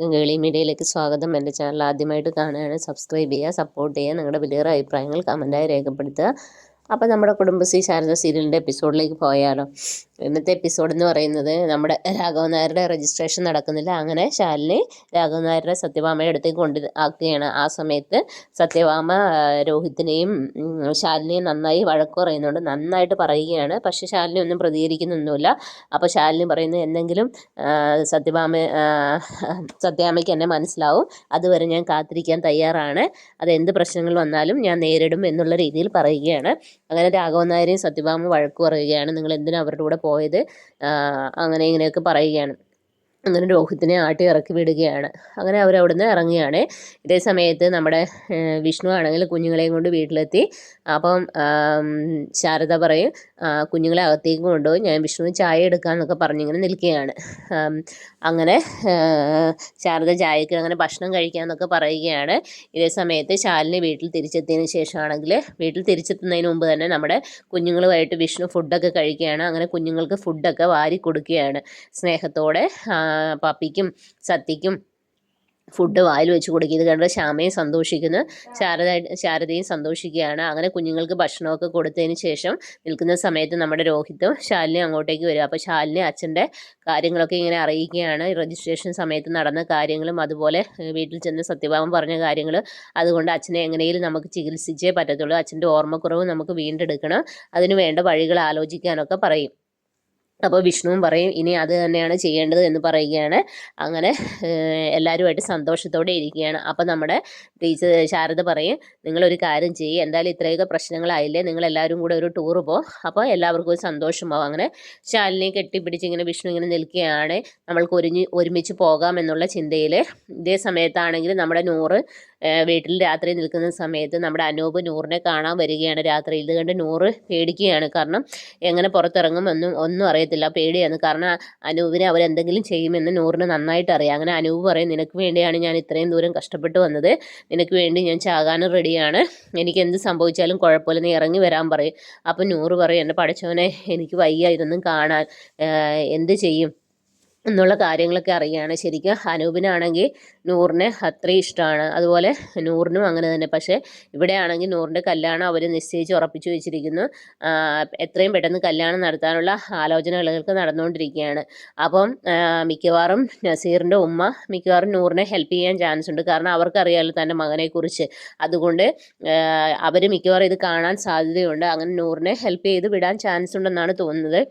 ഗംഗകളി മീഡിയയിലേക്ക് സ്വാഗതം. എൻ്റെ ചാനൽ ആദ്യമായിട്ട് കാണുകയാണ്, സബ്സ്ക്രൈബ് ചെയ്യുക, സപ്പോർട്ട് ചെയ്യുക, നിങ്ങളുടെ വിലയേറെ അഭിപ്രായങ്ങൾ കമൻറ്റായി രേഖപ്പെടുത്തുക. അപ്പോൾ നമ്മുടെ കുടുംബശ്രീ ശാരദ സീരിയലിൻ്റെ എപ്പിസോഡിലേക്ക് പോയാലോ. ഇന്നത്തെ എപ്പിസോഡ് എന്ന് പറയുന്നത് നമ്മുടെ രാഘവൻ നായരുടെ രജിസ്ട്രേഷൻ നടക്കുന്നില്ല. അങ്ങനെ ശാലിനി രാഘവൻ നായരുടെ സത്യഭാമയുടെ അടുത്തേക്ക് ആക്കുകയാണ്. ആ സമയത്ത് സത്യഭാമ രോഹിത്തിനെയും ശാലിനിയും നന്നായി വഴക്ക് പറയുന്നുണ്ട്, നന്നായിട്ട് പറയുകയാണ്. പക്ഷെ ശാലിനി ഒന്നും പ്രതികരിക്കുന്നൊന്നുമില്ല. അപ്പോൾ ശാലിനി പറയുന്നത് എന്തെങ്കിലും സത്യാമ്മയ്ക്ക് എന്നെ മനസ്സിലാവും, അതുവരെ ഞാൻ കാത്തിരിക്കാൻ തയ്യാറാണ്, അതെന്ത് പ്രശ്നങ്ങൾ വന്നാലും ഞാൻ നേരിടും എന്നുള്ള രീതിയിൽ പറയുകയാണ്. അങ്ങനെ രാഘവൻ നായരെയും സത്യഭാമ വഴക്ക് പറയുകയാണ്, നിങ്ങൾ എന്തിനാ അവരുടെ കൂടെ പോയത്, അങ്ങനെ ഇങ്ങനെയൊക്കെ പറയുകയാണ്. അങ്ങനെ രോഹിത്തിനെ ആട്ടി ഇറക്കി വിടുകയാണ്. അങ്ങനെ അവരവിടുന്ന് ഇറങ്ങുകയാണ്. ഇതേ സമയത്ത് നമ്മുടെ വിഷ്ണു ആണെങ്കിൽ കുഞ്ഞുങ്ങളെയും കൊണ്ട് വീട്ടിലെത്തി. അപ്പം ശാരദ പറയും, കുഞ്ഞുങ്ങളെ അകത്തേക്ക് കൊണ്ടുപോയി ഞാൻ വിഷ്ണുവിന് ചായ എടുക്കാമെന്നൊക്കെ പറഞ്ഞിങ്ങനെ നിൽക്കുകയാണ്. അങ്ങനെ ശാരദ ചായക്ക് അങ്ങനെ ഭക്ഷണം കഴിക്കാമെന്നൊക്കെ പറയുകയാണ്. ഇതേ സമയത്ത് ശാലിനി വീട്ടിൽ തിരിച്ചെത്തിയതിന് ശേഷമാണെങ്കിൽ, വീട്ടിൽ തിരിച്ചെത്തുന്നതിന് മുമ്പ് തന്നെ നമ്മുടെ കുഞ്ഞുങ്ങളുമായിട്ട് വിഷ്ണു ഫുഡൊക്കെ കഴിക്കുകയാണ്. അങ്ങനെ കുഞ്ഞുങ്ങൾക്ക് ഫുഡൊക്കെ വാരി കൊടുക്കുകയാണ് സ്നേഹത്തോടെ. പപ്പിക്കും സത്യയ്ക്കും ഫുഡ് വായിൽ വെച്ച് കൊടുക്കുക. ഇത് കണ്ട് ശ്യാമയും സന്തോഷിക്കുന്നു, ശാരദയും സന്തോഷിക്കുകയാണ്. അങ്ങനെ കുഞ്ഞുങ്ങൾക്ക് ഭക്ഷണമൊക്കെ കൊടുത്തതിന് ശേഷം നിൽക്കുന്ന സമയത്ത് നമ്മുടെ രോഹിത്തും ശാലിനി അങ്ങോട്ടേക്ക് വരിക. അപ്പോൾ ശാലിനി അച്ഛൻ്റെ കാര്യങ്ങളൊക്കെ ഇങ്ങനെ അറിയിക്കുകയാണ്, രജിസ്ട്രേഷൻ സമയത്ത് നടന്ന കാര്യങ്ങളും അതുപോലെ വീട്ടിൽ ചെന്ന് സത്യഭാമൻ പറഞ്ഞ കാര്യങ്ങൾ. അതുകൊണ്ട് അച്ഛനെ എങ്ങനെയും നമുക്ക് ചികിത്സിച്ചേ പറ്റത്തുള്ളൂ, അച്ഛൻ്റെ ഓർമ്മക്കുറവ് നമുക്ക് വീണ്ടെടുക്കണം, അതിന് വേണ്ട വഴികൾ ആലോചിക്കാനൊക്കെ പറയും. അപ്പോൾ വിഷ്ണുവും പറയും ഇനി അത് തന്നെയാണ് ചെയ്യേണ്ടത് എന്ന് പറയുകയാണ്. അങ്ങനെ എല്ലാവരുമായിട്ട് സന്തോഷത്തോടെ ഇരിക്കുകയാണ്. അപ്പോൾ നമ്മുടെ ടീച്ചർ ശാരദ പറയും, നിങ്ങളൊരു കാര്യം ചെയ്യും, എന്തായാലും ഇത്രയൊക്കെ പ്രശ്നങ്ങളായില്ലേ, നിങ്ങളെല്ലാവരും കൂടെ ഒരു ടൂർ പോകും, അപ്പോൾ എല്ലാവർക്കും ഒരു സന്തോഷമാവും. അങ്ങനെ ശാലിനിയെ കെട്ടിപ്പിടിച്ച് ഇങ്ങനെ വിഷ്ണു ഇങ്ങനെ നിൽക്കുകയാണ്, നമ്മൾക്ക് ഒരുമിച്ച് പോകാം എന്നുള്ള ചിന്തയിൽ. ഇതേ സമയത്താണെങ്കിൽ നമ്മുടെ നൂറ് വീട്ടിൽ രാത്രി നിൽക്കുന്ന സമയത്ത് നമ്മുടെ അനൂപ് നൂറിനെ കാണാൻ വരികയാണ് രാത്രി. ഇത് കണ്ട് നൂറ് പേടിക്കുകയാണ്, കാരണം എങ്ങനെ പുറത്തിറങ്ങുമെന്നും ഒന്നും അറിയത്തില്ല, പേടിയാണ്. കാരണം അനൂപിനെ അവരെന്തെങ്കിലും ചെയ്യുമെന്ന് നൂറിന് നന്നായിട്ട് അറിയാം. അങ്ങനെ അനൂപ് പറയും, നിനക്ക് വേണ്ടിയാണ് ഞാൻ ഇത്രയും ദൂരം കഷ്ടപ്പെട്ട് വന്നത്, നിനക്ക് വേണ്ടി ഞാൻ ചാകാനും റെഡിയാണ്, എനിക്ക് എന്ത് സംഭവിച്ചാലും കുഴപ്പമില്ല, നീ ഇറങ്ങി വരാൻ പറയും. അപ്പം നൂറ് പറയും, എൻ്റെ പഠിച്ചവനെ എനിക്ക് വയ്യ ഇതൊന്നും കാണാൻ, എന്ത് ചെയ്യും എന്നുള്ള കാര്യങ്ങളൊക്കെ അറിയുകയാണ്. ശരിക്കും അനൂപിനാണെങ്കിൽ നൂറിനെ അത്രയും ഇഷ്ടമാണ്, അതുപോലെ നൂറിനും അങ്ങനെ തന്നെ. പക്ഷേ ഇവിടെ ആണെങ്കിൽ നൂറിൻ്റെ കല്യാണം അവർ നിശ്ചയിച്ച് ഉറപ്പിച്ചു വെച്ചിരിക്കുന്നു. എത്രയും പെട്ടെന്ന് കല്യാണം നടത്താനുള്ള ആലോചനകളൊക്കെ നടന്നുകൊണ്ടിരിക്കുകയാണ്. അപ്പം മിക്കവാറും നസീറിൻ്റെ ഉമ്മ മിക്കവാറും നൂറിനെ ഹെൽപ്പ് ചെയ്യാൻ ചാൻസ് ഉണ്ട്, കാരണം അവർക്കറിയാമല്ലോ തൻ്റെ മകനെക്കുറിച്ച്. അതുകൊണ്ട് അവർ മിക്കവാറും ഇത് കാണാൻ സാധ്യതയുണ്ട്. അങ്ങനെ നൂറിനെ ഹെൽപ്പ് ചെയ്ത് വിടാൻ ചാൻസ് ഉണ്ടെന്നാണ് തോന്നുന്നത്.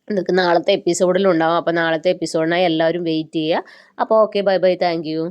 ഇതൊക്കെ നാളത്തെ എപ്പിസോഡിലുണ്ടാവും. അപ്പോൾ നാളത്തെ എപ്പിസോഡിനായി എല്ലാവരും വെയിറ്റ് ചെയ്യുക. അപ്പോൾ okay, bye bye, thank you.